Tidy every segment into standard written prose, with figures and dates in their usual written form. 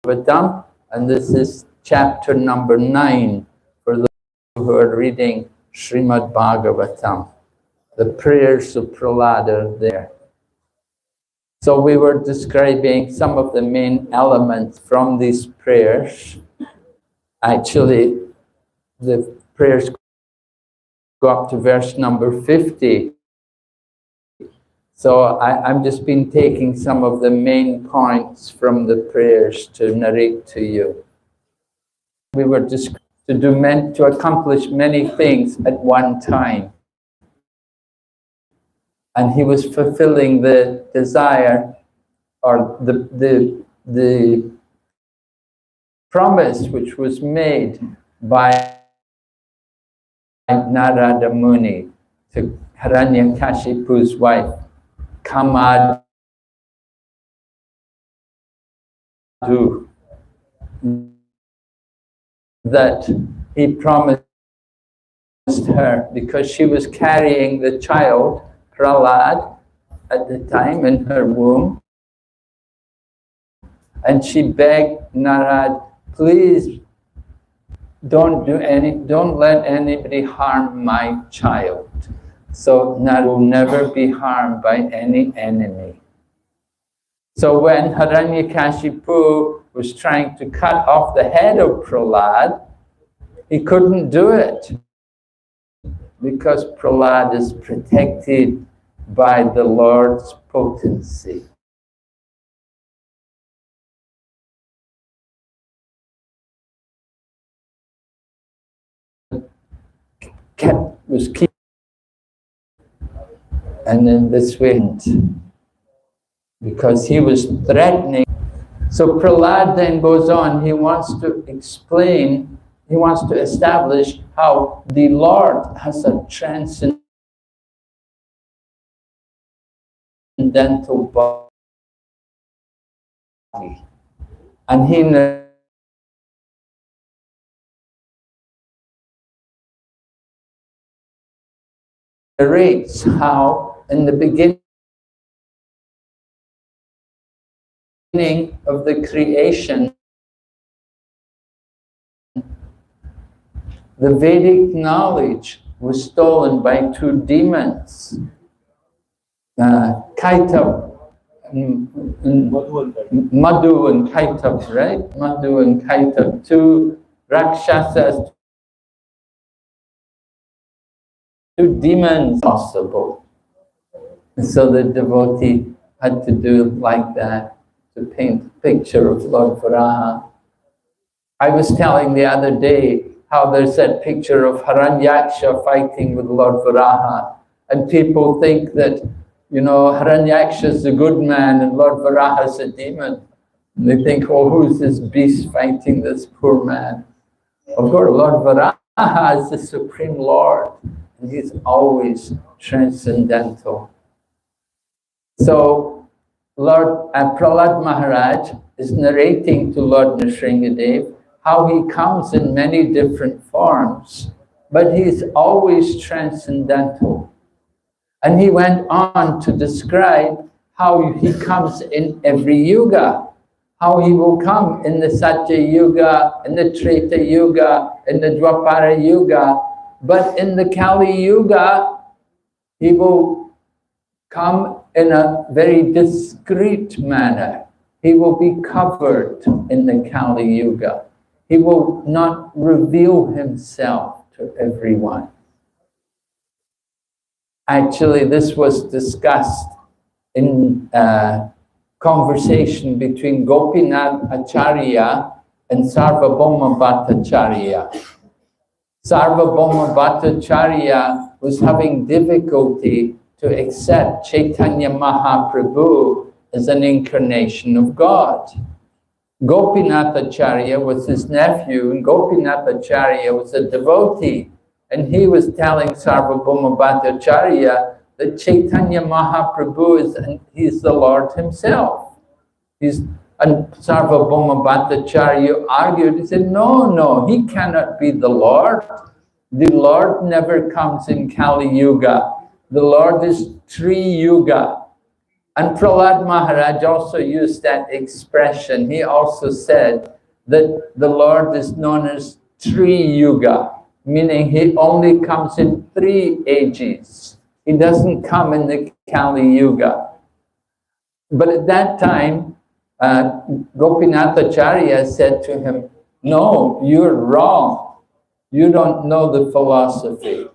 Bhagavatam, and this is chapter number 9 for those who are reading Srimad Bhagavatam. The prayers of Prahlad are there. So we were describing some of the main elements from these prayers. Actually, the prayers go up to verse number 50. So I've just been taking some of the main points from the prayers to narrate to you. We were just to accomplish many things at one time. And he was fulfilling the desire or the promise which was made by Narada Muni to Hiranyakashipu's wife, Kamadu, that he promised her because she was carrying the child, Prahlad, at the time in her womb. And she begged Narad, please don't let anybody harm my child. So Narad will never be harmed by any enemy. So when Hiranyakashipu was trying to cut off the head of Prahlad, he couldn't do it because Prahlad is protected by the Lord's potency. And then this went because he was threatening. So Prahlad then goes on, he wants to explain, he wants to establish how the Lord has a transcendental body. And he narrates how in the beginning of the creation, the Vedic knowledge was stolen by two demons, Kaitab, Madhu and Kaitab, right? Madhu and Kaitab, two Rakshasas, two demons possible. And so the devotee had to do it like that, to paint a picture of Lord Varaha. I was telling the other day how there's that picture of Hiranyaksha fighting with Lord Varaha, and people think that, you know, Hiranyaksha is a good man and Lord Varaha is a demon. And they think, oh, who's this beast fighting this poor man? Of course, Lord Varaha is the Supreme Lord, and he's always transcendental. So Lord Prahlad Maharaj is narrating to Lord Nrsingadev how he comes in many different forms, but he's always transcendental. And he went on to describe how he comes in every yuga, how he will come in the Satya Yuga, in the Treta Yuga, in the Dwapara Yuga, but in the Kali Yuga, he will come in a very discreet manner. He will be covered in the Kali Yuga. He will not reveal himself to everyone. Actually, this was discussed in a conversation between Gopinath Acharya and Sarvabhauma Bhattacharya. Sarvabhauma Bhattacharya was having difficulty to accept Chaitanya Mahaprabhu as an incarnation of God. Gopinath Acharya was his nephew, and Gopinath Acharya was a devotee. And he was telling Sarvabhauma Bhattacharya that Chaitanya Mahaprabhu he's the Lord himself. And Sarvabhauma Bhattacharya argued, he said, no, he cannot be the Lord. The Lord never comes in Kali Yuga. The Lord is Tri Yuga. And Prahlad Maharaj also used that expression. He also said that the Lord is known as Tri Yuga, meaning he only comes in 3 ages. He doesn't come in the Kali Yuga. But at that time, Gopinath Acharya said to him, no, you're wrong. You don't know the philosophy.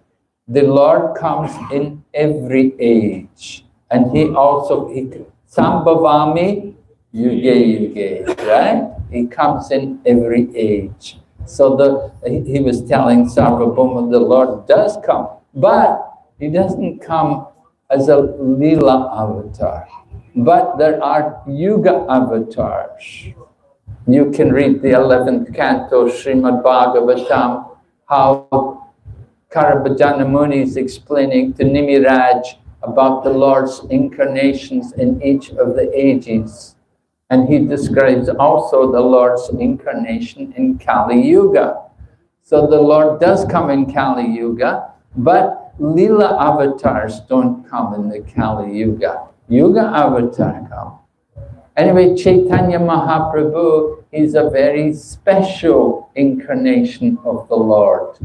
The Lord comes in every age. And he Sambhavami Yuge Yuge, right? He comes in every age. So he was telling Sarvabhauma, the Lord does come, but he doesn't come as a Leela avatar. But there are Yuga avatars. You can read the 11th canto, Srimad Bhagavatam, how Karabhajana Muni is explaining to Nimiraj about the Lord's incarnations in each of the ages. And he describes also the Lord's incarnation in Kali Yuga. So the Lord does come in Kali Yuga, but Leela avatars don't come in the Kali Yuga. Yuga avatar come. Anyway, Chaitanya Mahaprabhu is a very special incarnation of the Lord.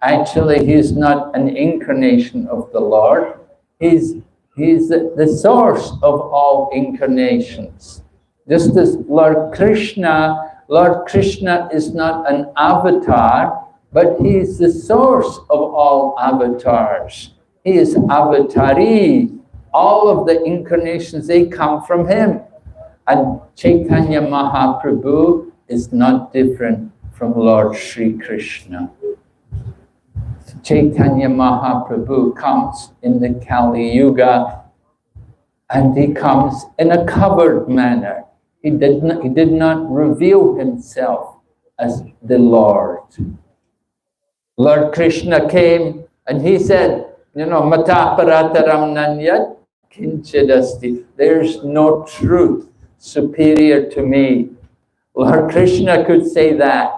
Actually, he is not an incarnation of the Lord. He's the source of all incarnations. Just as Lord Krishna is not an avatar, but he is the source of all avatars. He is avatari. All of the incarnations, they come from him. And Chaitanya Mahaprabhu is not different from Lord Sri Krishna. Chaitanya Mahaprabhu comes in the Kali Yuga, and he comes in a covered manner. He did not reveal himself as the Lord. Lord Krishna came and he said, Mata parataram nanyat kinchidasti. There's no truth superior to me. Lord Krishna could say that.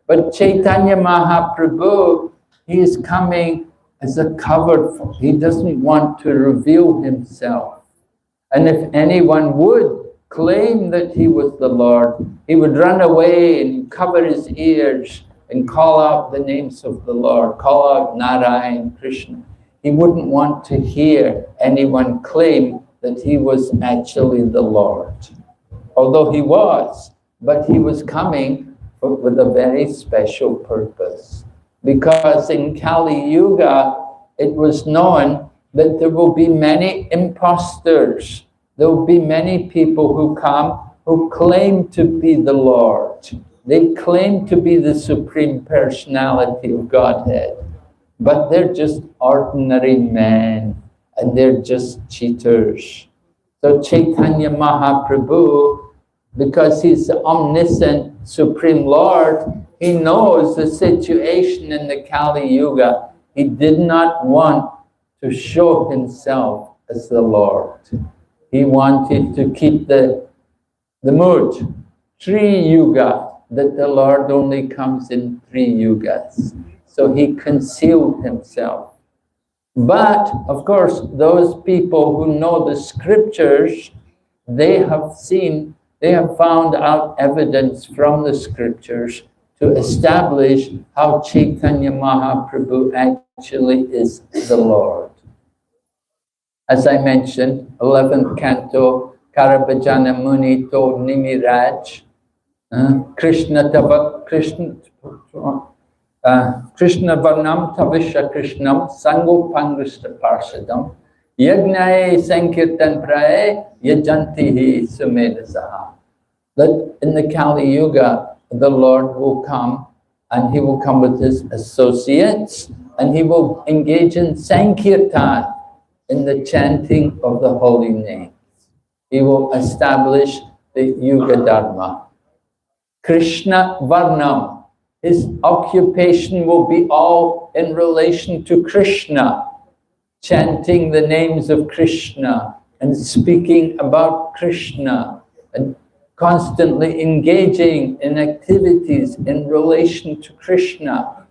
But Chaitanya Mahaprabhu, he is coming as a covered, he doesn't want to reveal himself. And if anyone would claim that he was the Lord, he would run away and cover his ears and call out the names of the Lord, call out Narayan, Krishna. He wouldn't want to hear anyone claim that he was actually the Lord. Although he was, but he was coming with a very special purpose. Because in Kali Yuga, it was known that there will be many imposters. There will be many people who come who claim to be the Lord. They claim to be the Supreme Personality of Godhead, but they're just ordinary men and they're just cheaters. So Chaitanya Mahaprabhu, because he's the omniscient Supreme Lord, he knows the situation in the Kali Yuga. He did not want to show himself as the Lord. He wanted to keep the mood, Tri Yuga, that the Lord only comes in 3 yugas. So he concealed himself. But, of course, those people who know the scriptures, they have found out evidence from the scriptures to establish how Chaitanya Mahaprabhu actually is the Lord. As I mentioned, 11th canto, Karabhajana Muni told Nimiraj, Krishna Varnam Tavisha Krishnam Sangopangrista Parshadam Yagnae Sankirtan Prae Yajantihi Sumedasaha. That in the Kali Yuga, the Lord will come and he will come with his associates and he will engage in Sankirtan, in the chanting of the holy names. He will establish the Yuga Dharma. Krishna Varnam, his occupation will be all in relation to Krishna, chanting the names of Krishna and speaking about Krishna and constantly engaging in activities in relation to Krishna.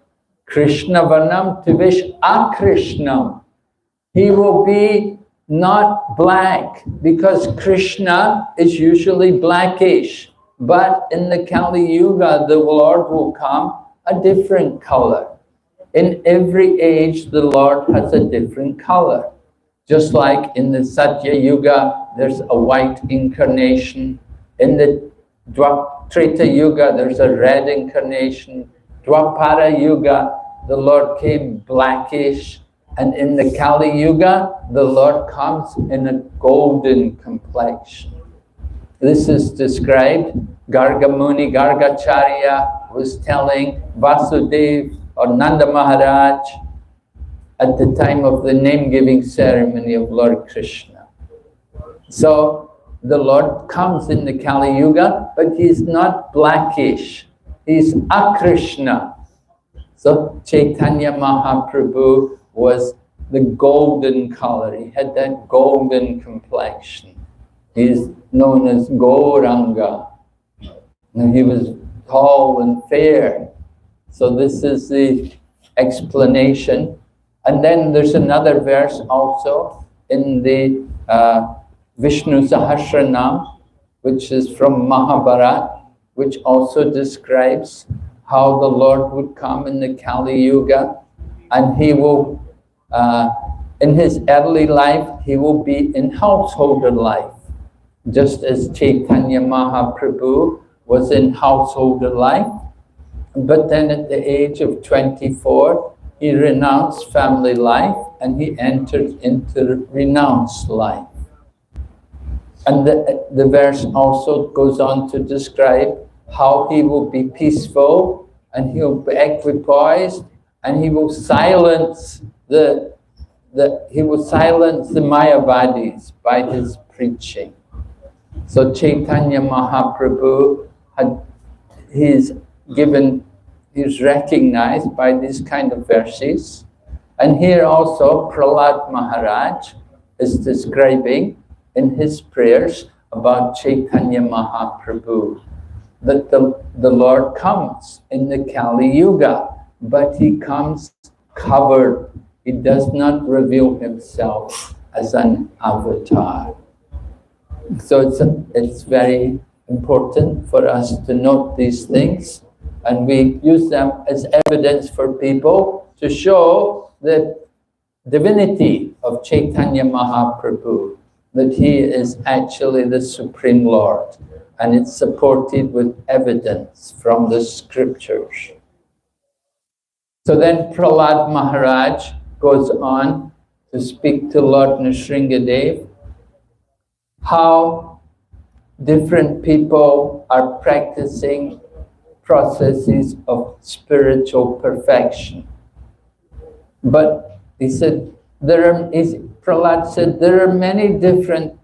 Krishna Varnam Tivish Akrishnam. He will be not black, because Krishna is usually blackish. But in the Kali Yuga, the Lord will come a different color. In every age, the Lord has a different color. Just like in the Satya Yuga, there's a white incarnation. In the Treta Yuga, there's a red incarnation. Dwapara Yuga, the Lord came blackish. And in the Kali Yuga, the Lord comes in a golden complexion. This is described. Garga Muni, Gargacharya was telling Vasudeva or Nanda Maharaj at the time of the name-giving ceremony of Lord Krishna. So the Lord comes in the Kali Yuga, but he's not blackish. He's Akrishna. So Chaitanya Mahaprabhu was the golden color. He had that golden complexion. He's known as Gauranga. And he was tall and fair. So this is the explanation. And then there's another verse also in the Vishnu Sahasranam, which is from Mahabharata, which also describes how the Lord would come in the Kali Yuga, and he will, in his early life, he will be in householder life, just as Chaitanya Mahaprabhu was in householder life. But then at the age of 24, he renounced family life and he entered into renounced life. And the verse also goes on to describe how he will be peaceful and he will be equipoised and he will silence the Mayavadis by his preaching. So Chaitanya Mahaprabhu he's recognized by these kind of verses. And here also Prahlad Maharaj is describing in his prayers about Chaitanya Mahaprabhu, that the Lord comes in the Kali Yuga, but he comes covered. He does not reveal himself as an avatar. So it's very important for us to note these things, and we use them as evidence for people to show the divinity of Chaitanya Mahaprabhu, that he is actually the Supreme Lord, and it's supported with evidence from the scriptures. So then Prahlad Maharaj goes on to speak to Lord Nrsingadev how different people are practicing processes of spiritual perfection. But he said, Prahlad said, there are many different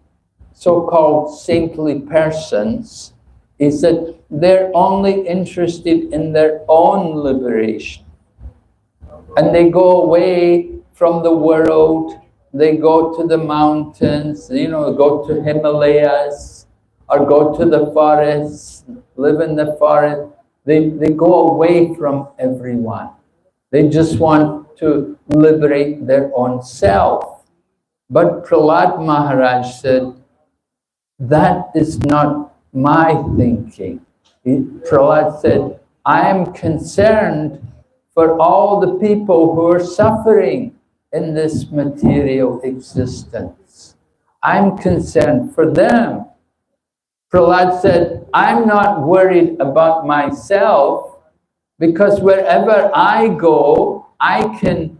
so-called saintly persons. He said, they're only interested in their own liberation. And they go away from the world, they go to the mountains, go to Himalayas, or go to the forests, live in the forest. They go away from everyone. They just want to liberate their own self. But Prahlad Maharaj said, that is not my thinking. Prahlad said, I am concerned for all the people who are suffering in this material existence. I'm concerned for them. Prahlad said, I'm not worried about myself, because wherever I go, I can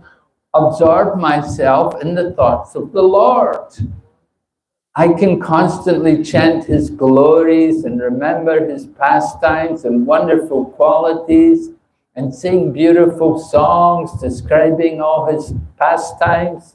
absorb myself in the thoughts of the Lord. I can constantly chant his glories and remember his pastimes and wonderful qualities and sing beautiful songs describing all his pastimes.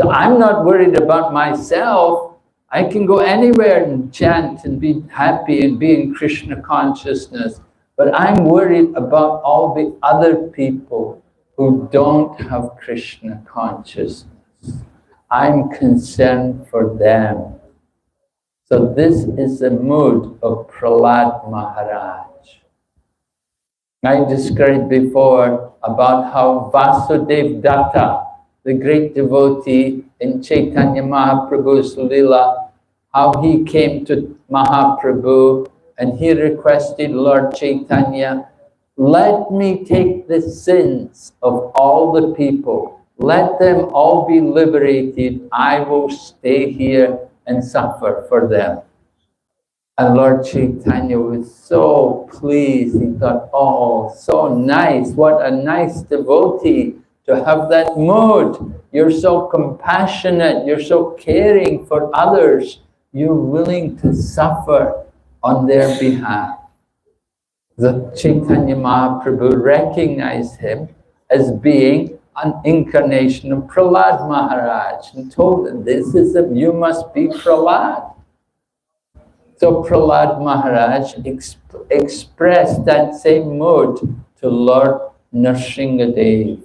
So I'm not worried about myself. I can go anywhere and chant and be happy and be in Krishna consciousness. But I'm worried about all the other people who don't have Krishna consciousness. I'm concerned for them. So this is the mood of Prahlad Maharaj. I described before about how Vasudeva Datta, the great devotee, in Chaitanya Mahaprabhu's Lila, how he came to Mahaprabhu and he requested Lord Chaitanya, let me take the sins of all the people. Let them all be liberated. I will stay here and suffer for them. And Lord Chaitanya was so pleased. He thought, oh, so nice. What a nice devotee to have that mood. You're so compassionate. You're so caring for others. You're willing to suffer on their behalf. The Chaitanya Mahaprabhu recognized him as being an incarnation of Prahlad Maharaj and told him, you must be Prahlad. So Prahlad Maharaj expressed that same mood to Lord Narasimha,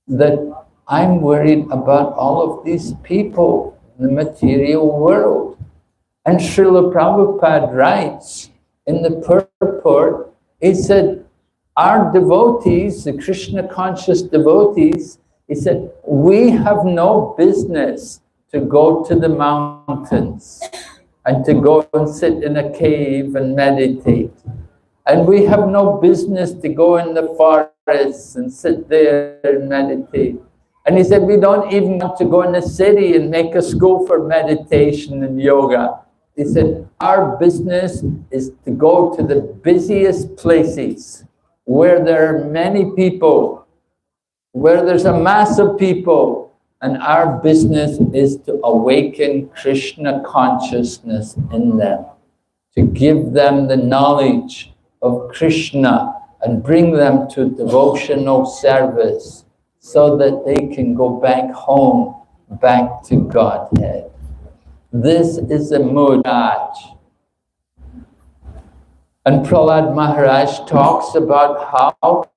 that I'm worried about all of these people in the material world. And Srila Prabhupada writes in the purport, he said, our devotees, the Krishna conscious devotees, he said, we have no business to go to the mountains and to go and sit in a cave and meditate. And we have no business to go in the forests and sit there and meditate. And he said, we don't even want to go in the city and make a school for meditation and yoga. He said, our business is to go to the busiest places where there are many people, where there's a mass of people. And our business is to awaken Krishna consciousness in them, to give them the knowledge of Krishna and bring them to devotional service so that they can go back home, back to Godhead. This is the Maharaj. And Prahlad Maharaj talks about how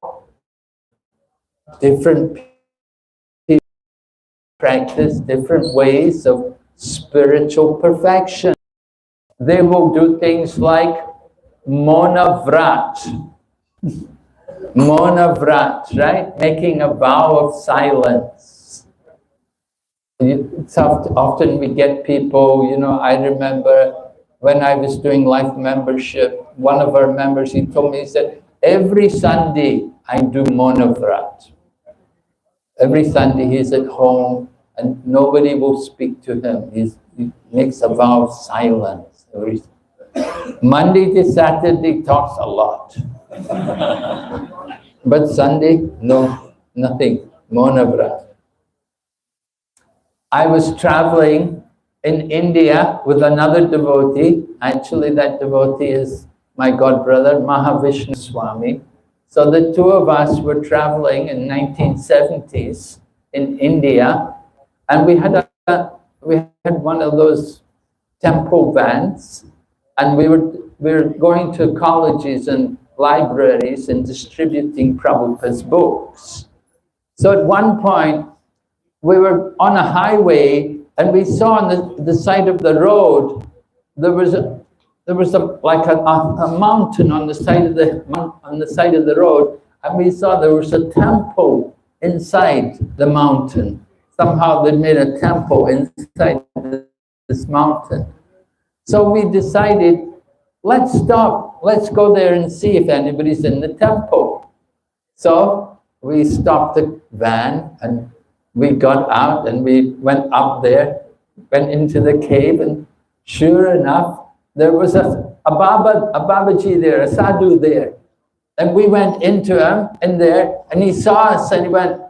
different people practice different ways of spiritual perfection. They will do things like Monavrat. Monavrat, right? Making a vow of silence. It's often we get people, I remember when I was doing life membership, one of our members, he told me, he said, every Sunday I do Monavrat. Every Sunday he's at home and nobody will speak to him. He makes a vow of silence. Monday to Saturday talks a lot. But Sunday, no, nothing. Monavrat. I was traveling in India with another devotee. Actually, that devotee is my godbrother, Mahavishnu Swami. So the two of us were traveling in 1970s in India, and we had one of those temple vans, and we were going to colleges and libraries and distributing Prabhupada's books. So at one point, we were on a highway, and we saw on the side of the road there was like a mountain on the side of the road, and we saw there was a temple inside the mountain. Somehow they made a temple inside this mountain. So we decided, let's stop. Let's go there and see if anybody's in the temple. So we stopped the van and we got out and we went up there, went into the cave, and sure enough, there was a Babaji there, a sadhu there. And we went into him in there, and he saw us and he went,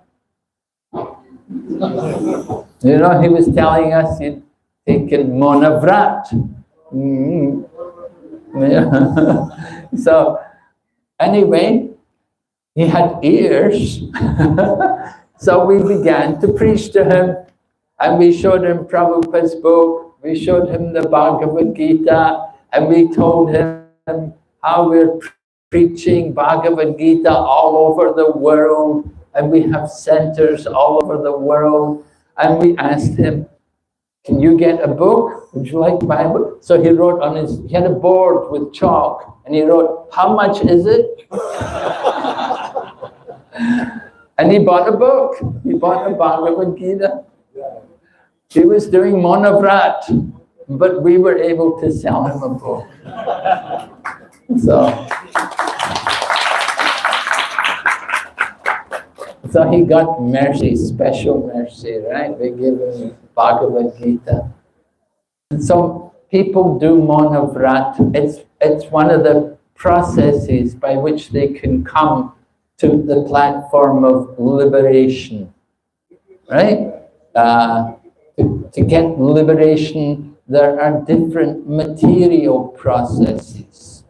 he was telling us he'd taken Monavrat. So anyway, he had ears. So we began to preach to him, and we showed him Prabhupada's book, we showed him the Bhagavad Gita, and we told him how we're preaching Bhagavad Gita all over the world, and we have centers all over the world. And we asked him, can you get a book? Would you like to buy a book? So he wrote he had a board with chalk, and he wrote, how much is it? And he bought a book. He bought a Bhagavad Gita. He was doing Monavrat, but we were able to sell him a book. So he got mercy, special mercy, right? We give him Bhagavad Gita. And so people do Monavrat. It's one of the processes by which they can come to the platform of liberation, right? To get liberation, there are different material processes.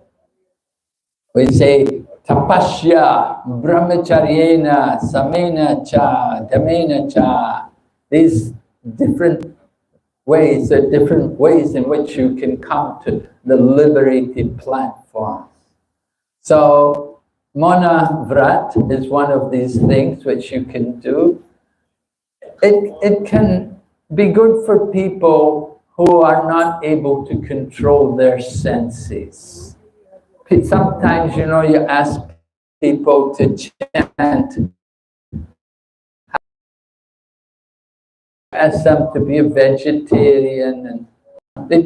We say, tapasya, brahmacharyena, samena cha, damena cha. These different ways, there are different ways in which you can come to the liberated platform. So, Monavrat is one of these things which you can do. It can be good for people who are not able to control their senses. Sometimes, you know, you ask people to chant, ask them to be a vegetarian, and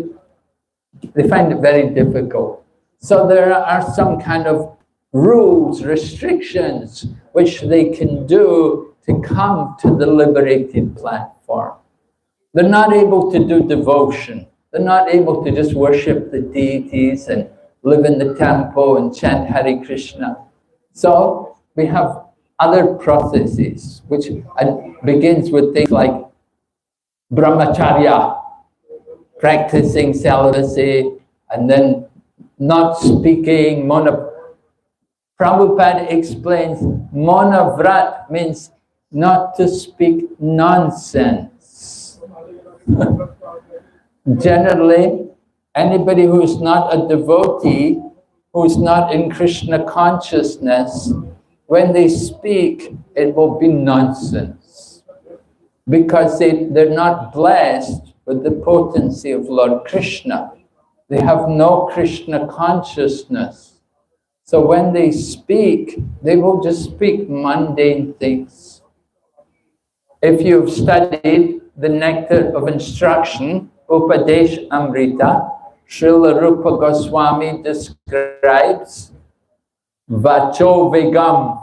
they find it very difficult. So there are some kind of rules, restrictions, which they can do to come to the liberated platform. They're not able to do devotion. They're not able to just worship the deities and live in the temple and chant Hare Krishna. So we have other processes, which begins with things like brahmacharya, practicing celibacy, and then not speaking. Prabhupada explains Monavrat means not to speak nonsense. Generally, anybody who is not a devotee, who is not in Krishna consciousness, when they speak, it will be nonsense. Because they're not blessed with the potency of Lord Krishna. They have no Krishna consciousness. So when they speak, they will just speak mundane things. If you've studied the Nectar of Instruction, Upadesh Amrita, Srila Rupa Goswami describes Vacho Vegam,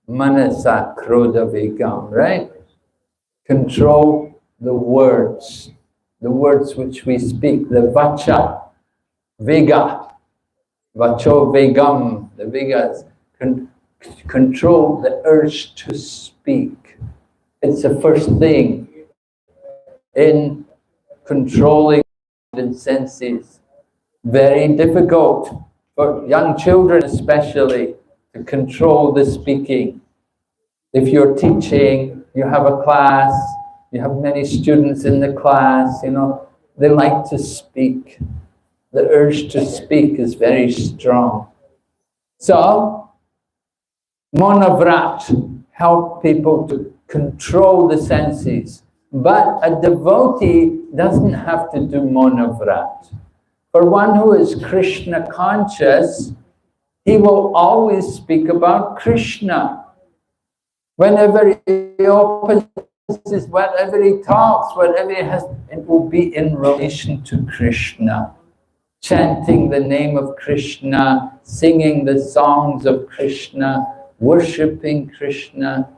Manasa Krodha Vegam, right? Control the words which we speak, the Vacha, Vega, Vacho Vegam, the Vegas, control the urge to speak. It's the first thing in controlling the senses. Very difficult for young children especially to control the speaking. If you're teaching, you have a class, you have many students in the class, you know, they like to speak. The urge to speak is very strong. So, Monavrat help people to control the senses. But a devotee doesn't have to do Monavrat. For one who is Krishna conscious, he will always speak about Krishna. Whenever he opens his, whatever he talks, whatever he has, it will be in relation to Krishna. Chanting the name of Krishna, singing the songs of Krishna, worshipping Krishna.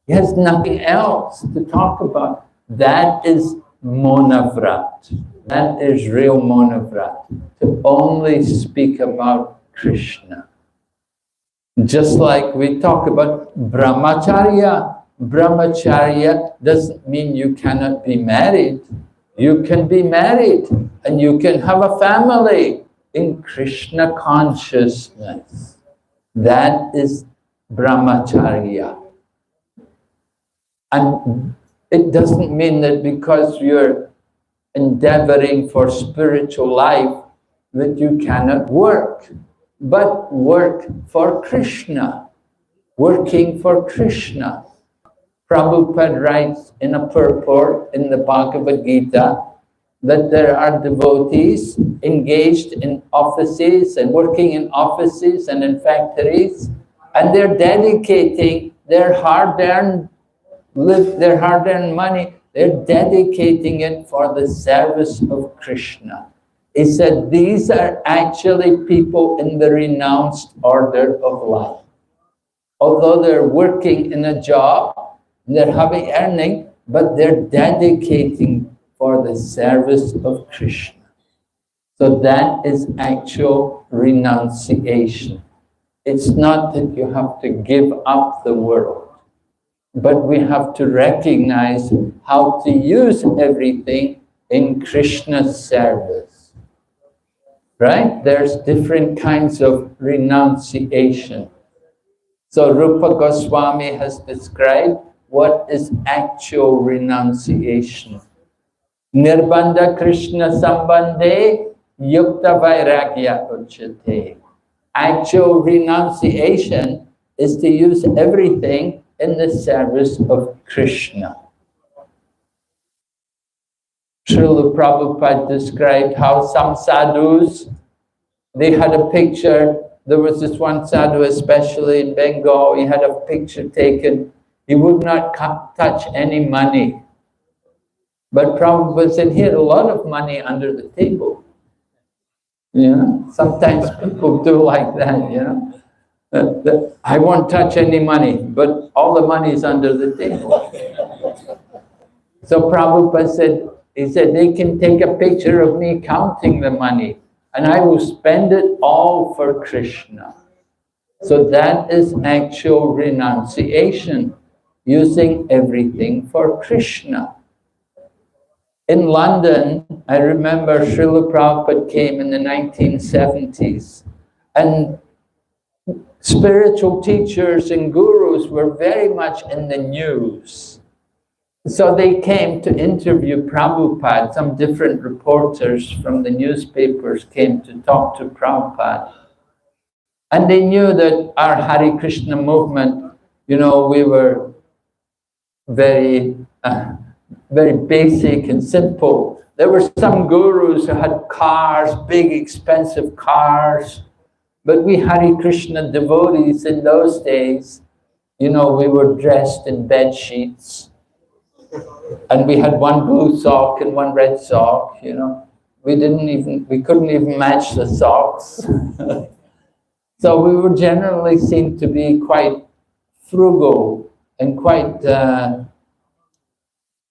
He has nothing else to talk about. That is Monavrat. That is real Monavrat. To only speak about Krishna. Just like we talk about Brahmacharya. Brahmacharya doesn't mean you cannot be married. You can be married and you can have a family in Krishna consciousness. That is Brahmacharya. And it doesn't mean that because you're endeavoring for spiritual life that you cannot work, but work for Krishna, working for Krishna. Prabhupada writes in a purport in the Bhagavad Gita that there are devotees engaged in offices and working in offices and in factories, and they're dedicating their hard-earned money, They're dedicating it for the service of Krishna. He said, these are actually people in the renounced order of life. Although they're working in a job, they're having earning, but they're dedicating for the service of Krishna. So that is actual renunciation. It's not that you have to give up the world, but we have to recognize how to use everything in Krishna's service. Right? There's different kinds of renunciation. So Rupa Goswami has described what is actual renunciation. Nirbandha Krishna Sambandhe Yukta Vairagya Uchate. Actual renunciation is to use everything in the service of Krishna. Srila Prabhupada described how some sadhus, they had a picture. There was this one sadhu, especially in Bengal, he had a picture taken. He would not touch any money. But Prabhupada said he had a lot of money under the table. You know, sometimes people do like that, you know. I won't touch any money, but all the money is under the table. So Prabhupada said, he said, they can take a picture of me counting the money, and I will spend it all for Krishna. So that is actual renunciation, using everything for Krishna. In London, I remember Srila Prabhupada came in the 1970s, and spiritual teachers and gurus were very much in the news. So they came to interview Prabhupada. Some different reporters from the newspapers came to talk to Prabhupada. And they knew that our Hare Krishna movement, you know, we were very basic and simple. There were some gurus who had cars, big expensive cars, but we Hare Krishna devotees in those days, you know, we were dressed in bed sheets, and we had one blue sock and one red sock, you know. We couldn't even match the socks. So we were generally seen to be quite frugal and quite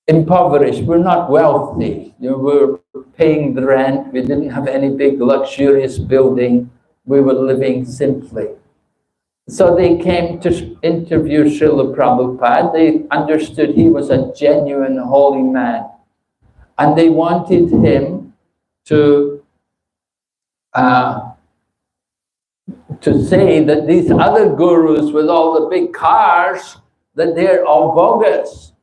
impoverished. We're not wealthy. You know, we were paying the rent. We didn't have any big luxurious building. We were living simply. So they came to interview Srila Prabhupada. They understood he was a genuine holy man. And they wanted him to say that these other gurus with all the big cars, that they're all bogus.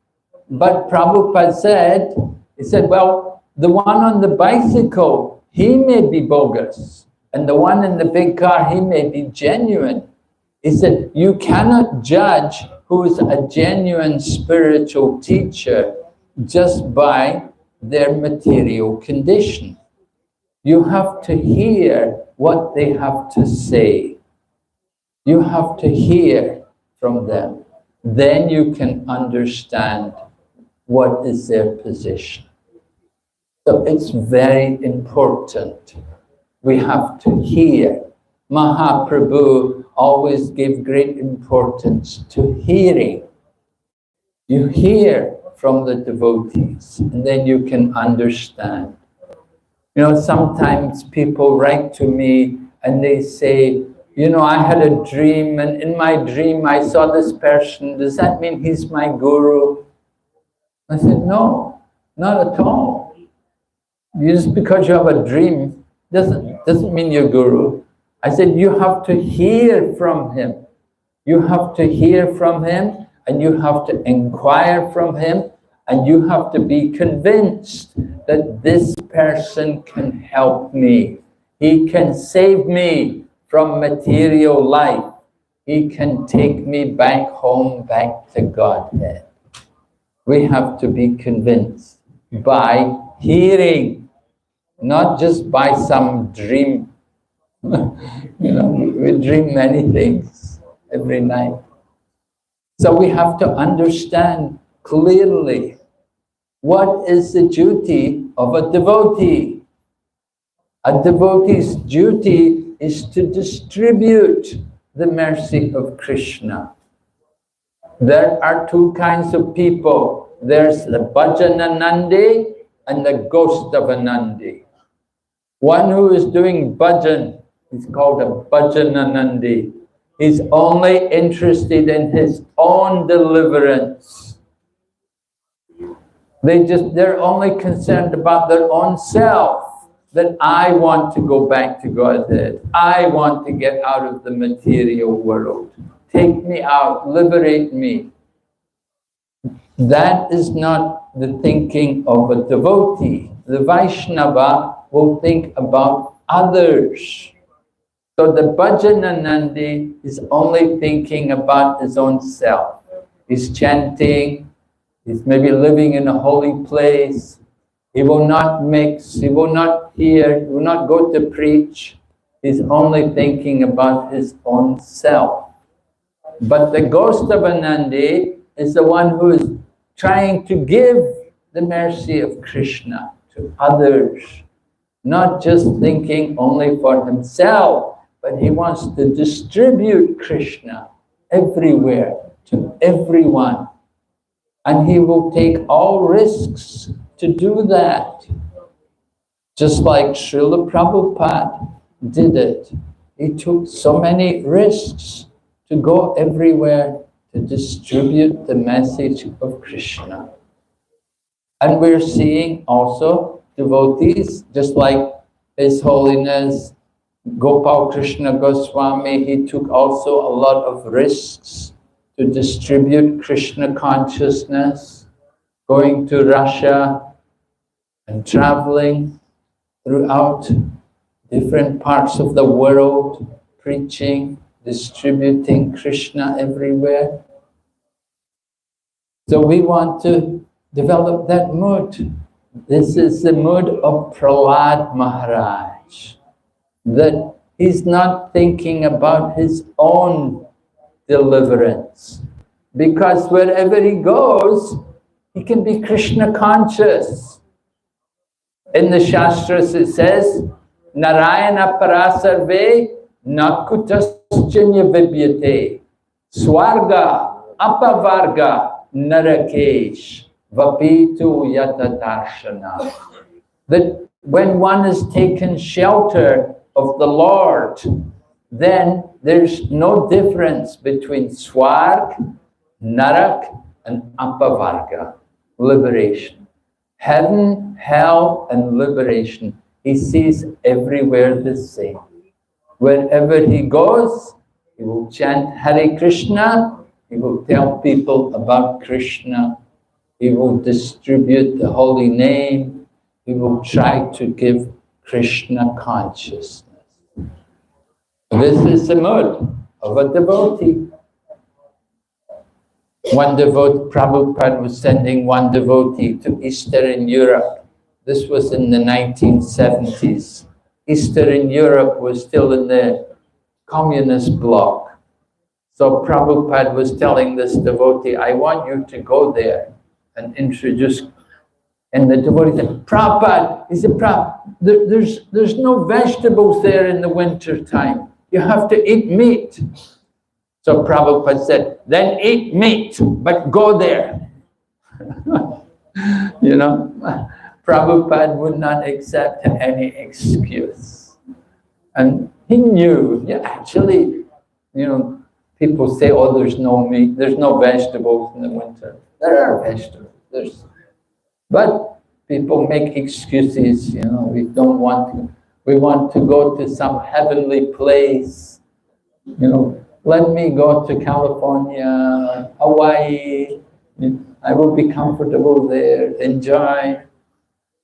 But Prabhupada said, he said, well, the one on the bicycle, he may be bogus. And the one in the big car, he may be genuine. He said, you cannot judge who is a genuine spiritual teacher just by their material condition. You have to hear what they have to say. You have to hear from them. Then you can understand what is their position. So it's very important. We have to hear. Mahaprabhu always gave great importance to hearing. You hear from the devotees, and then you can understand. You know, sometimes people write to me and they say, you know, I had a dream, and in my dream I saw this person. Does that mean he's my guru? I said, no, not at all. Just because you have a dream doesn't mean you're guru. I said, you have to hear from him. You have to hear from him, and you have to inquire from him, and you have to be convinced that this person can help me. He can save me from material life. He can take me back home, back to Godhead. We have to be convinced by hearing, not just by some dream. You know, we dream many things every night. So we have to understand clearly what is the duty of a devotee? A devotee's duty is to distribute the mercy of Krishna. There are two kinds of people. There's the Bhajananandi and the Ghost of Anandi. One who is doing bhajan is called a Bhajananandi. He's only interested in his own deliverance. They're only concerned about their own self. That I want to go back to Godhead. I want to get out of the material world. Take me out, liberate me. That is not the thinking of a devotee. The Vaishnava will think about others. So the Bhajananandi is only thinking about his own self. He's chanting, he's maybe living in a holy place. He will not mix, he will not hear, he will not go to preach. He's only thinking about his own self. But the Ghost of Anandi is the one who is trying to give the mercy of Krishna to others. Not just thinking only for himself, but he wants to distribute Krishna everywhere, to everyone. And he will take all risks to do that. Just like Srila Prabhupada did it. He took so many risks to go everywhere to distribute the message of Krishna. And we're seeing also devotees, just like His Holiness Gopal Krishna Goswami, he took also a lot of risks to distribute Krishna consciousness, going to Russia and traveling throughout different parts of the world, preaching, distributing Krishna everywhere. So we want to develop that mood. This is the mood of Prahlad Maharaj, that he's not thinking about his own deliverance, because wherever he goes, he can be Krishna conscious. In the Shastras it says, Narayana parasarve nakutaschinya vibyate swarga apavarga narakesh vapitu yatadarshana. That when one is taken shelter of the Lord, then there's no difference between swarg, narak, and apavarga, liberation. Heaven, hell, and liberation. He sees everywhere the same. Wherever he goes, he will chant Hare Krishna, he will tell people about Krishna, he will distribute the holy name, he will try to give Krishna consciousness. This is the mood of a devotee. One devotee, Prabhupada was sending one devotee to Eastern Europe. This was in the 1970s. Eastern Europe was still in the communist bloc. So Prabhupada was telling this devotee, I want you to go there and introduce. And the devotee said, Prabhupada, he said, Prabhupada, there's no vegetables there in the winter time. You have to eat meat. So Prabhupada said, then eat meat, but go there. You know, Prabhupada would not accept any excuse. And he knew, yeah, actually, you know, people say, oh, there's no meat, there's no vegetables in the winter. There are vegetables. But people make excuses, you know, we don't want to. We want to go to some heavenly place, you know. Let me go to California, Hawaii. I will be comfortable there, enjoy.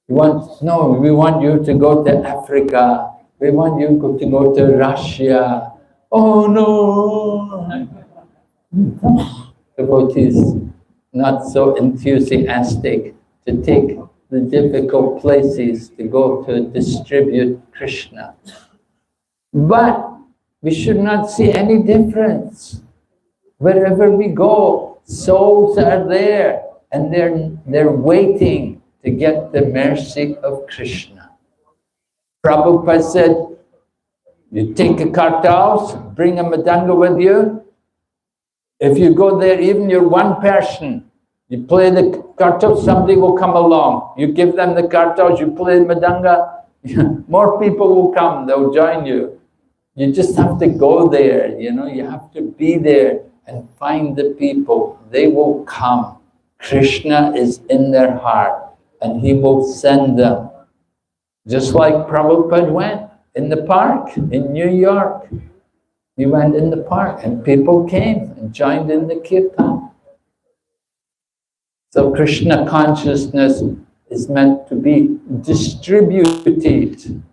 We want you to go to Africa. We want you to go to Russia. Oh no! Devotees not so enthusiastic to take the difficult places to go to distribute Krishna. But we should not see any difference. Wherever we go, souls are there. and they're waiting to get the mercy of Krishna. Prabhupada said, you take a kartals, bring a madanga with you. If you go there, even you're one person, you play the kartals, somebody will come along. You give them the kartals, you play the madanga, more people will come, they'll join you. You just have to go there, you know, you have to be there and find the people. They will come. Krishna is in their heart and he will send them. Just like Prabhupada went in the park in New York. He went in the park and people came and joined in the kirtan. So Krishna consciousness is meant to be distributed.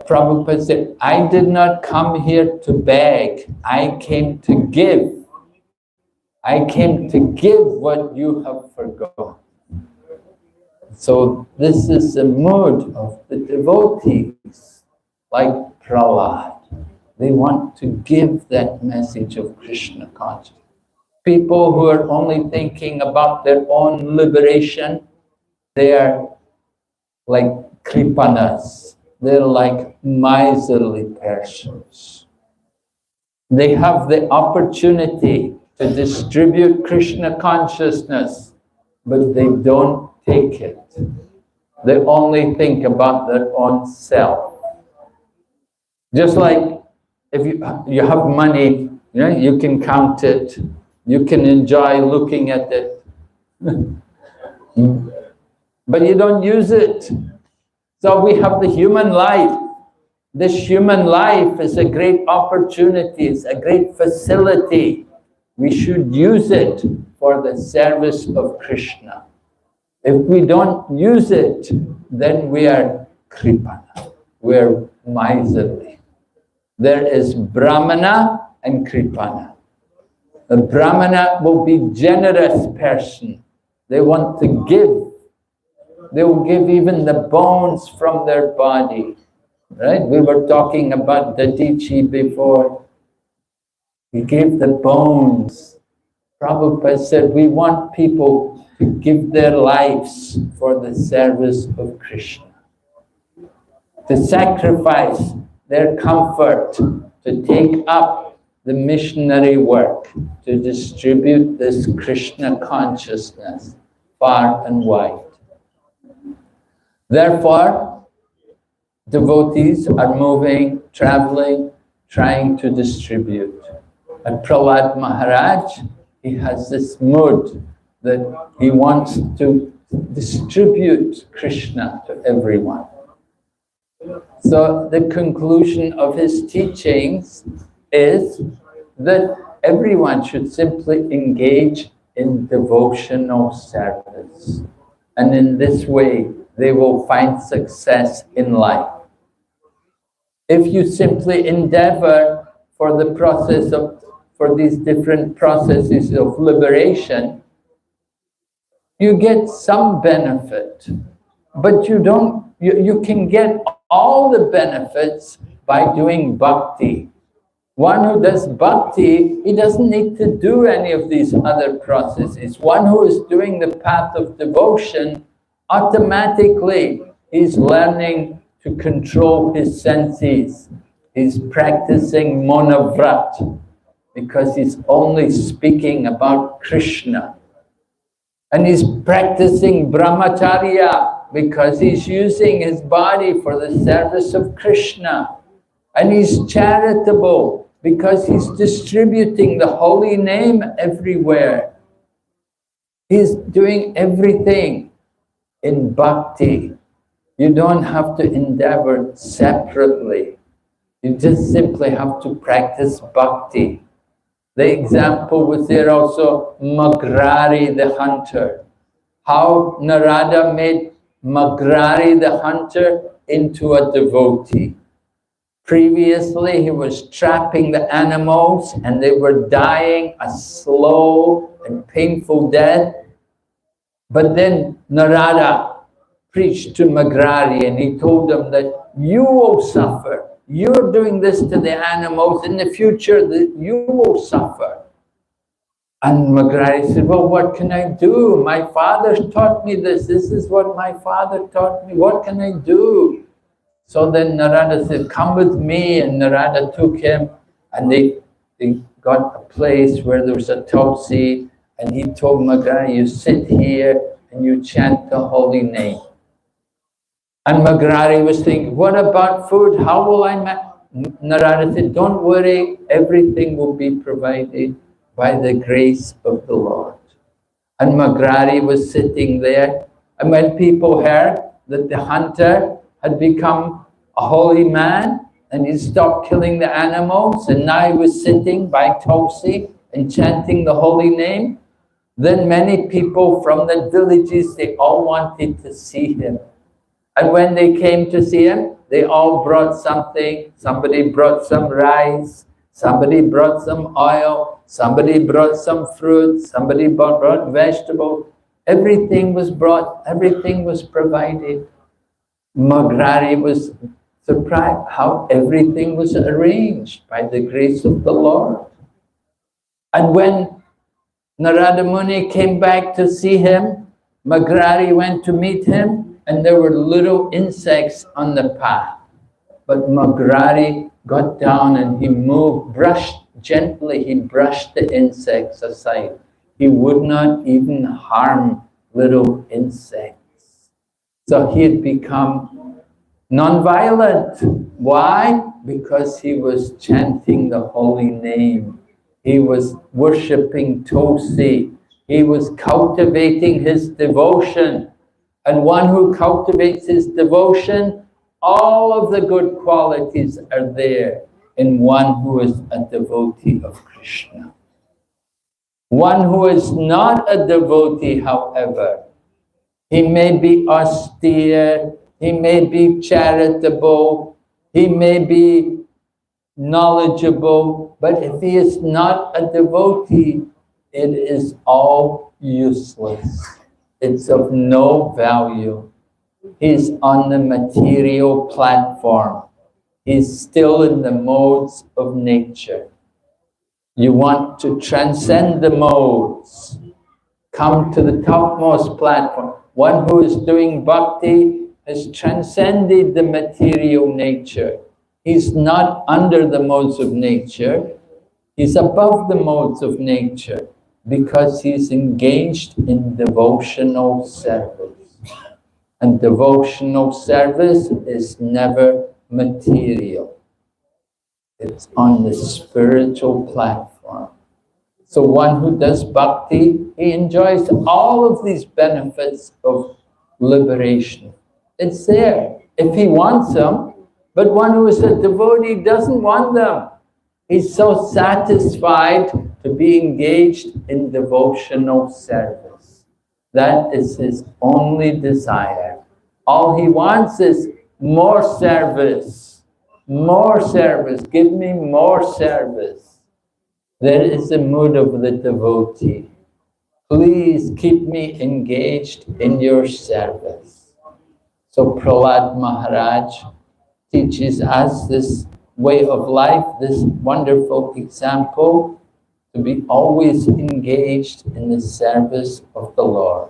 Prabhupada said, I did not come here to beg, I came to give. I came to give what you have forgotten. So this is the mood of the devotees, like Prahlad. They want to give that message of Krishna consciousness. People who are only thinking about their own liberation, they are like kripanas. They're like miserly persons. They have the opportunity to distribute Krishna consciousness, but they don't take it. They only think about their own self. Just like if you have money, you know, you can count it, you can enjoy looking at it, but you don't use it. So we have the human life. This human life is a great opportunity, it's a great facility. We should use it for the service of Krishna. If we don't use it, then we are kripana, we are miserly. There is Brahmana and Kripana. The Brahmana will be generous person. They want to give. They will give even the bones from their body. Right? We were talking about Dadichi before. He gave the bones. Prabhupada said, we want people to give their lives for the service of Krishna. To sacrifice their comfort, to take up the missionary work, to distribute this Krishna consciousness far and wide. Therefore, devotees are moving, traveling, trying to distribute. And Prahlad Maharaj, he has this mood that he wants to distribute Krishna to everyone. So the conclusion of his teachings is that everyone should simply engage in devotional service. And in this way, they will find success in life. If you simply endeavor for the process of, for these different processes of liberation, you get some benefit, but you can get all the benefits by doing bhakti. One who does bhakti, he doesn't need to do any of these other processes. One who is doing the path of devotion, automatically he's learning to control his senses. He's practicing monavrat because he's only speaking about Krishna. And he's practicing brahmacharya because he's using his body for the service of Krishna. And he's charitable because he's distributing the holy name everywhere. He's doing everything in bhakti. You don't have to endeavor separately. You just simply have to practice bhakti. The example was there also, Magrari the hunter. How Narada made Magrari the hunter into a devotee. Previously, he was trapping the animals and they were dying a slow and painful death. But then Narada preached to Magrari and he told them that you will suffer. You're doing this to the animals. In the future, you will suffer. And Maharaj said, well, what can I do? My father taught me this. This is what my father taught me. What can I do? So then Narada said, come with me. And Narada took him, and they got a place where there was a tulsi. And he told Maharaj, you sit here and you chant the holy name. And Maharaj was thinking, what about food? How will I Narada said, don't worry, everything will be provided by the grace of the Lord. And Maharaj was sitting there, and when people heard that the hunter had become a holy man and he stopped killing the animals, and now he was sitting by Tulsi and chanting the holy name, then many people from the villages, they all wanted to see him. And when they came to see him, they all brought something. Somebody brought some rice, somebody brought some oil, somebody brought some fruit, somebody brought vegetables. Everything was brought, everything was provided. Maharaj was surprised how everything was arranged by the grace of the Lord. And when Narada Muni came back to see him, Maharaj went to meet him, and there were little insects on the path. But Maharaj got down and he moved, gently he brushed the insects aside. He would not even harm little insects. So he had become non-violent. Why? Because he was chanting the holy name. He was worshipping Tulsi. He was cultivating his devotion. And one who cultivates his devotion, all of the good qualities are there in one who is a devotee of Krishna. One who is not a devotee, however, he may be austere, he may be charitable, he may be knowledgeable, but if he is not a devotee, it is all useless. It's of no value. He's on the material platform. He's still in the modes of nature. You want to transcend the modes. Come to the topmost platform. One who is doing bhakti has transcended the material nature. He's not under the modes of nature. He's above the modes of nature because he's engaged in devotional service. And devotional service is never material. It's on the spiritual platform. So one who does bhakti, he enjoys all of these benefits of liberation. It's there if he wants them, but one who is a devotee doesn't want them. He's so satisfied to be engaged in devotional service. That is his only desire. All he wants is more service. More service. Give me more service. That is the mood of the devotee. Please keep me engaged in your service. So Prahlad Maharaj teaches us this way of life, this wonderful example, to be always engaged in the service of the Lord.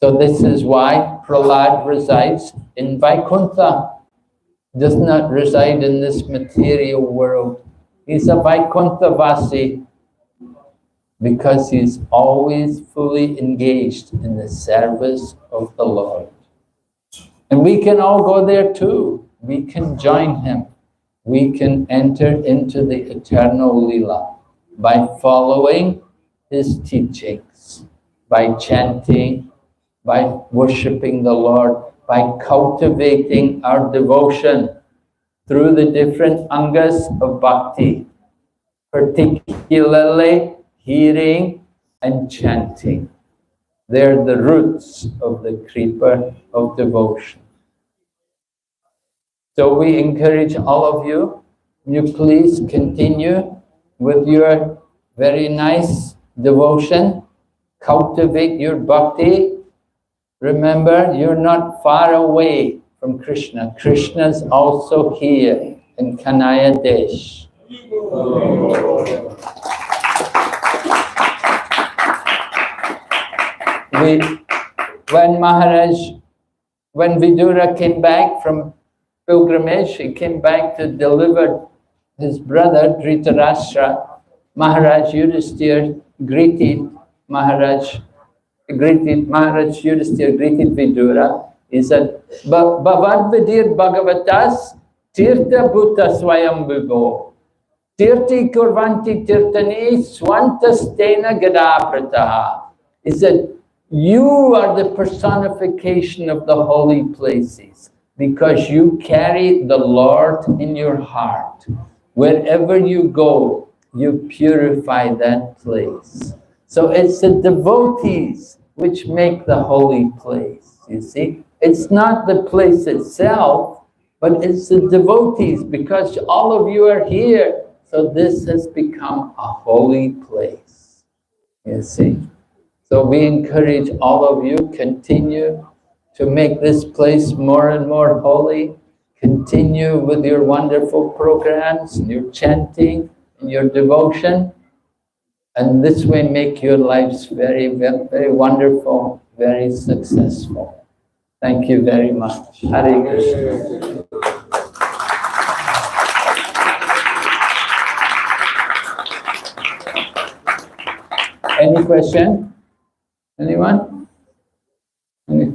So this is why Prahlad resides in Vaikuntha, does not reside in this material world. He's a Vaikuntha-vasi because he's always fully engaged in the service of the Lord. And we can all go there too. We can join him. We can enter into the eternal Leela by following his teachings, by chanting, by worshipping the Lord, by cultivating our devotion through the different angas of bhakti, particularly hearing and chanting. They're the roots of the creeper of devotion. So we encourage all of you, please continue with your very nice devotion, cultivate your bhakti. Remember, you're not far away from Krishna. Krishna's also here in Kanaya Desh. we, when Maharaj, when Vidura came back from pilgrimage, he came back to deliver his brother Dhritarashtra. Maharaj Yudhisthira greeted Maharaj, Yudhisthira greeted Vidura. He said, Bhavad Vidir Bhagavatas Tirtha Bhuta Swayam Vibho Tirti Kurvanti Tirtani Swantastena Gadaprataha. He said, you are the personification of the holy places because you carry the Lord in your heart. Wherever you go, you purify that place. So it's the devotees which make the holy place, you see. It's not the place itself, but it's the devotees, because all of you are here. So this has become a holy place, you see. So we encourage all of you, continue to make this place more and more holy. Continue with your wonderful programs, your chanting, and your devotion. And this way make your lives very, very, very wonderful, very successful. Thank you very much. Hare Krishna. Any question? Anyone? Any?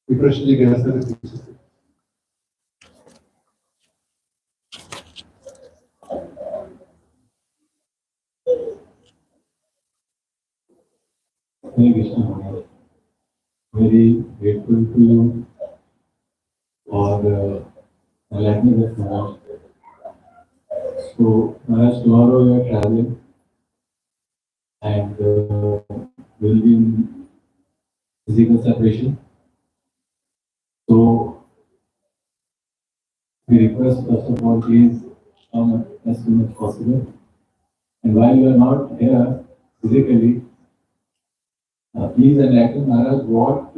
Hare Krishna Maharaj. Very grateful to you for enlightening us, Maharaj. So, Maharaj, tomorrow you are traveling and will be in physical separation. So, we request first of all, please come as soon as possible. And while you are not here physically, please enlighten Maharaj what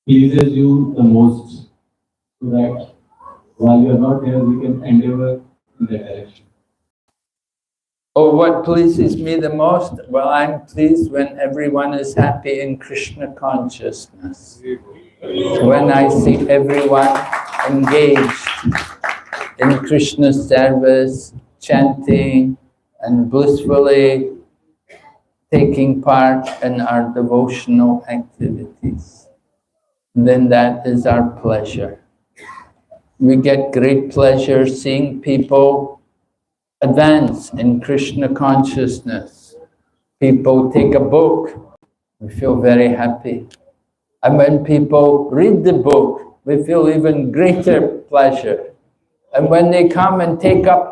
pleases you the most, so that while you are not here, we can endeavor in that direction. Oh, what pleases me the most? Well, I'm pleased when everyone is happy in Krishna consciousness. When I see everyone engaged in Krishna service, chanting, and blissfully taking part in our devotional activities, then that is our pleasure. We get great pleasure seeing people advance in Krishna consciousness. People take a book, we feel very happy. And when people read the book, we feel even greater pleasure. And when they come and take up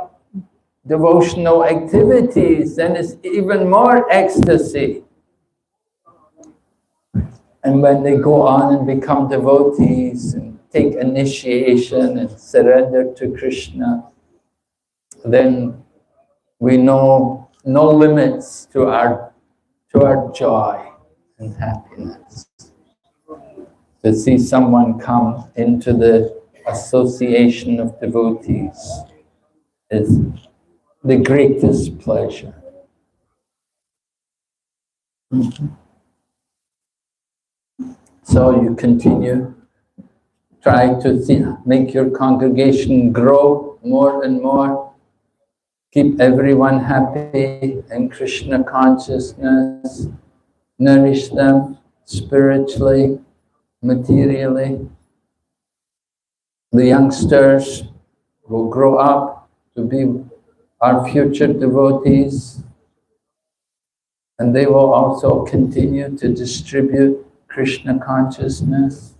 devotional activities, then it's even more ecstasy. And when they go on and become devotees and take initiation and surrender to Krishna, then we know no limits to our joy and happiness. To see someone come into the association of devotees is the greatest pleasure. So you continue, try to make your congregation grow more and more. Keep everyone happy in Krishna consciousness. Nourish them spiritually, materially. The youngsters will grow up to be our future devotees, and they will also continue to distribute Krishna consciousness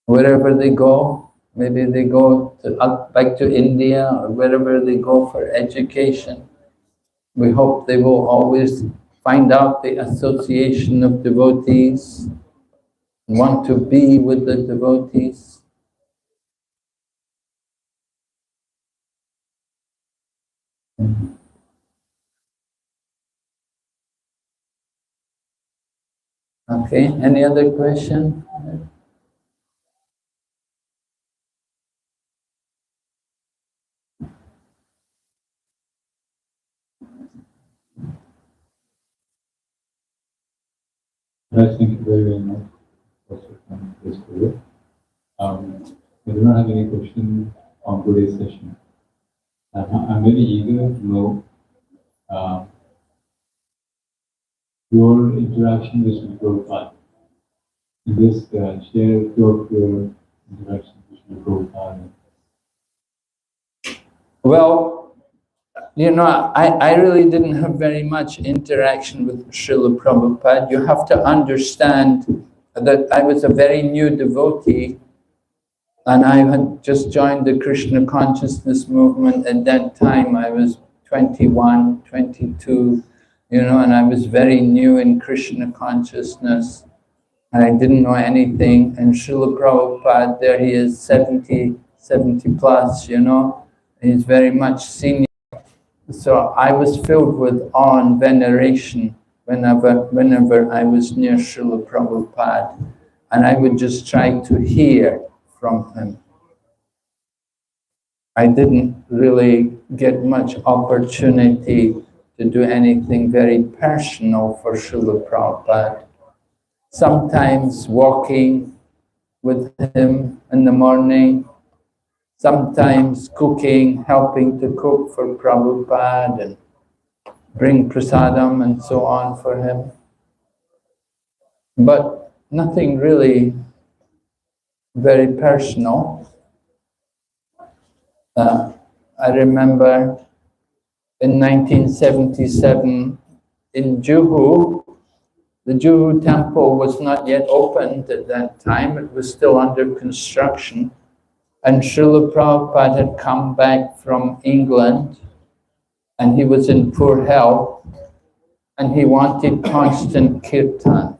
wherever they go. Maybe they go back to India or wherever they go for education. We hope they will always find out the association of devotees, want to be with the devotees. Okay, any other question? Maharaj, thank you very, very much for this video. I do not have any question on today's session. I'm very eager to know your interaction with Sri Prabhupada. Just share your interaction with Sri Prabhupada. Well, you know, I really didn't have very much interaction with Srila Prabhupada. You have to understand that I was a very new devotee and I had just joined the Krishna consciousness movement. At that time I was 21, 22, you know, and I was very new in Krishna consciousness. And I didn't know anything. And Srila Prabhupada, there he is, 70 plus, you know, he's very much senior. So I was filled with awe and veneration whenever I was near Srila Prabhupada. And I would just try to hear from him. I didn't really get much opportunity to do anything very personal for Srila Prabhupada. Sometimes walking with him in the morning, sometimes cooking, helping to cook for Prabhupada and bring prasadam and so on for him. But nothing really very personal. I remember in 1977 in Juhu, the Juhu temple was not yet opened at that time, it was still under construction. And Srila Prabhupada had come back from England and he was in poor health and he wanted constant kirtan.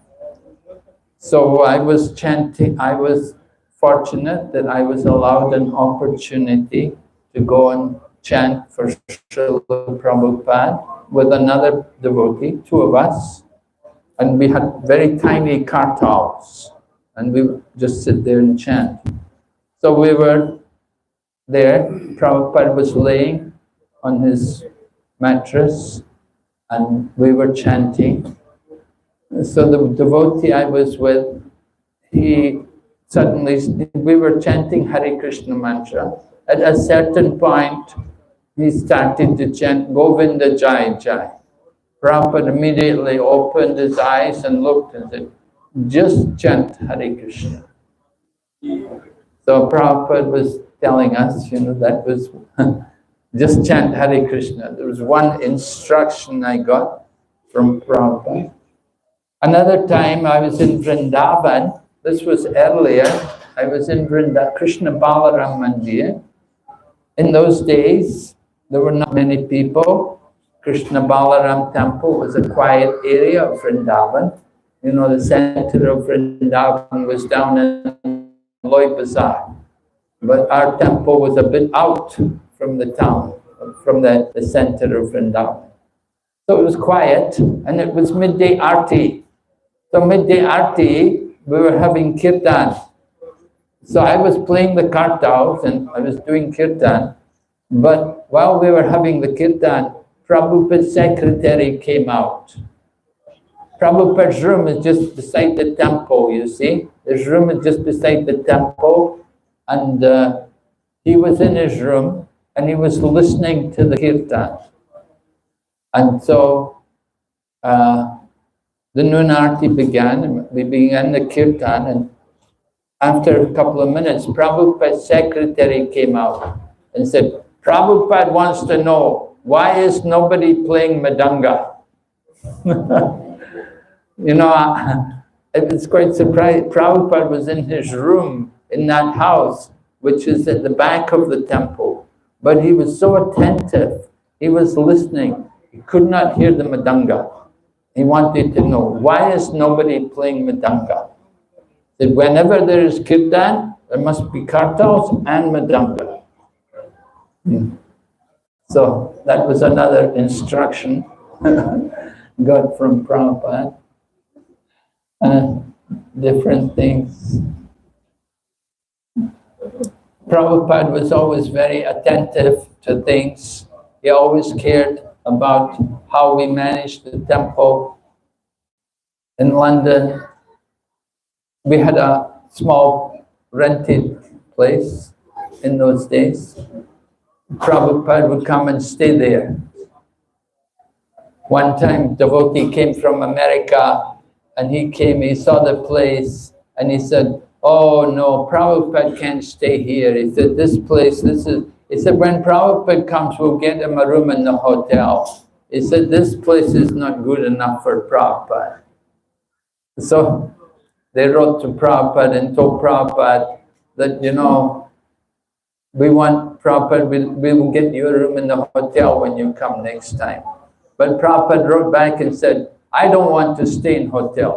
So I was chanting, I was fortunate that I was allowed an opportunity to go and chant for Srila Prabhupada with another devotee, two of us. And we had very tiny kartals and we would just sit there and chant. So we were there, Prabhupada was laying on his mattress and we were chanting. So the devotee I was with, he suddenly, we were chanting Hare Krishna mantra. At a certain point, he started to chant Govinda Jai Jai. Prabhupada immediately opened his eyes and looked and said, just chant Hare Krishna. So Prabhupada was telling us, you know, that was just chant Hare Krishna. There was one instruction I got from Prabhupada. Another time I was in Vrindavan, this was earlier, I was in Vrindavan, Krishna Balaram Mandir. In those days, there were not many people. Krishna Balaram temple was a quiet area of Vrindavan. You know, the center of Vrindavan was down in Loi Bazaar. But our temple was a bit out from the town, from the center of Vrindavan. So it was quiet and it was midday arti. So midday arti, we were having kirtan. So I was playing the kartals and I was doing kirtan. But while we were having the kirtan, Prabhupada's secretary came out. Prabhupada's room is just beside the temple, you see. His room is just beside the temple. And he was in his room and he was listening to the kirtan. And so the noon arti began, and we began the kirtan, and after a couple of minutes, Prabhupada's secretary came out and said, Prabhupada wants to know, why is nobody playing Madanga? You know, I was quite surprised. Prabhupada was in his room in that house, which is at the back of the temple. But he was so attentive, he was listening. He could not hear the Madanga. He wanted to know, why is nobody playing Madanga? That whenever there is kirtan, there must be kartals and Madanga. So that was another instruction got from Prabhupada. Different things. Prabhupada was always very attentive to things. He always cared about how we managed the temple. in London, we had a small rented place in those days. Prabhupada would come and stay there. One time, devotee came from America, and he saw the place, and he said, "Oh no, Prabhupada can't stay here." He said, he said, "When Prabhupada comes, we'll get him a room in the hotel." He said, "This place is not good enough for Prabhupada." So they wrote to Prabhupada and told Prabhupada that, we want Prabhupada, we will get you a room in the hotel when you come next time. But Prabhupada wrote back and said, "I don't want to stay in hotel.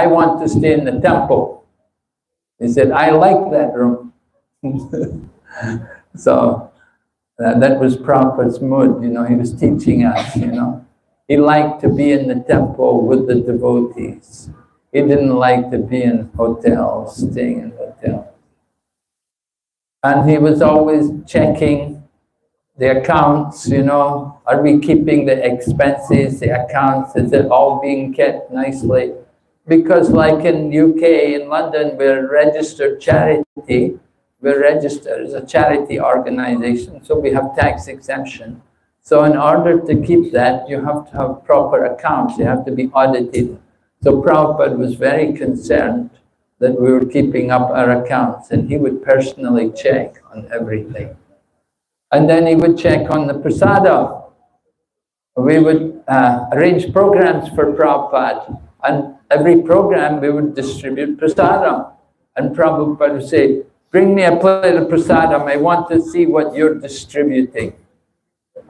I want to stay in the temple." He said, "I like that room." So that was Prabhupada's mood, he was teaching us, He liked to be in the temple with the devotees. He didn't like to be in hotels, staying in hotels. And he was always checking the accounts, are we keeping the expenses, the accounts, is it all being kept nicely? Because like in UK, in London, we're a registered charity, we're registered as a charity organization, so we have tax exemption. So in order to keep that, you have to have proper accounts, you have to be audited. So Prabhupada was very concerned that we were keeping up our accounts, and he would personally check on everything. And then he would check on the prasada. We would arrange programs for Prabhupada, and every program we would distribute prasadam. And Prabhupada would say, "Bring me a plate of prasadam, I want to see what you're distributing."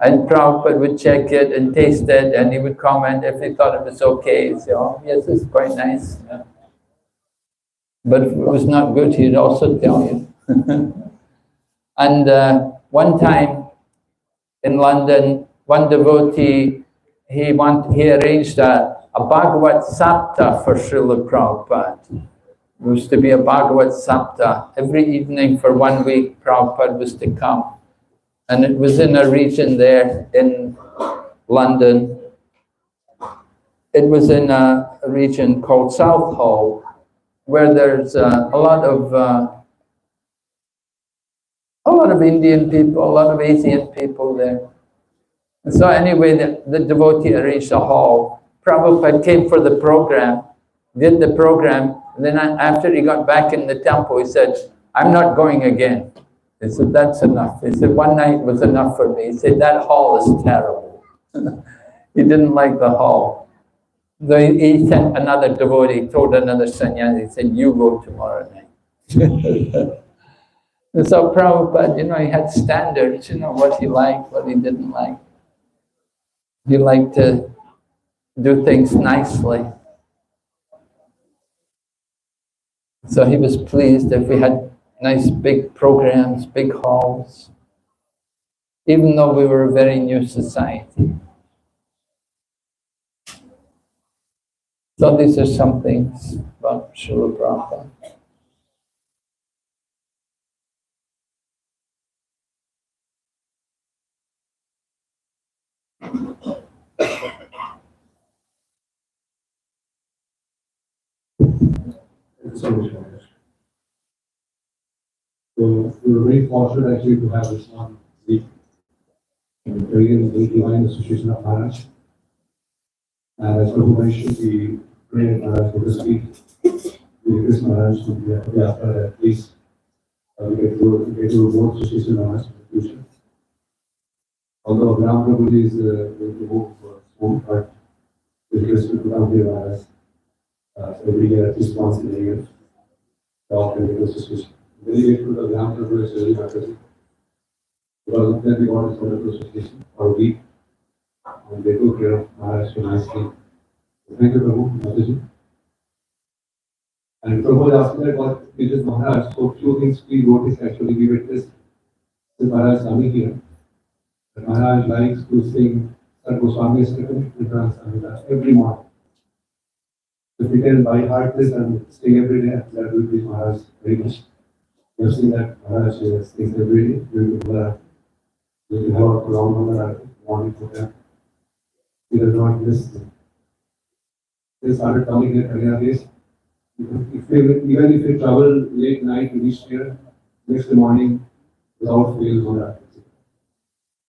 And Prabhupada would check it and taste it, and he would comment if he thought it was okay. He'd say, "Oh, yes, it's quite nice." Yeah. But if it was not good, he'd also tell you. And one time in London, one devotee, he arranged a Bhagavad Sapta for Srila Prabhupada. It was to be a Bhagavad Sapta. Every evening for 1 week, Prabhupada was to come. And it was in a region there in London. It was in a region called Southall, where there's a lot of Indian people, a lot of Asian people there. And so anyway, the devotee arranged a hall. Prabhupada came for the program, did the program, and then after he got back in the temple, he said, "I'm not going again." He said, "That's enough." He said, "One night was enough for me." He said, "That hall is terrible." He didn't like the hall. So he sent another devotee, told another sannyasi, he said, "You go tomorrow night." And so Prabhupada, he had standards, what he liked, what he didn't like. He liked to do things nicely. So he was pleased if we had nice big programs, big halls, even though we were a very new society. So these are some things about Srila Prabhupada. So we were very fortunate actually to have this one week in the Divine Association of Maharaj. And as Prabhu mentioned, we prayed Maharaj for this week. We request Maharaj to be after that, please. We get to more association Maharaj in the future. Although Ram Prabhuji is going to move for home, but we request him to come here Maharaj every year, at least once in a year. Talk and association. Very grateful to the Ram Prabhu is very happy. Because of that, we got this wonderful association for a week. And they took care of Maharaj nicely. Thank you, Prabhu, Mataji. And Prabhu asked me that what is Maharaj. So few things we noticed actually, we witnessed with Maharaj coming here. That Maharaj likes to sing Sar Goswami's Samhita every morning. If we can by heart this and sing every day, that will be Maharaj very much. We have seen that Maharaj sings every day. We will have a program on the morning program. He does not miss them. they started coming here Karina days. Even if they travel late night to reach here, next morning, without fail,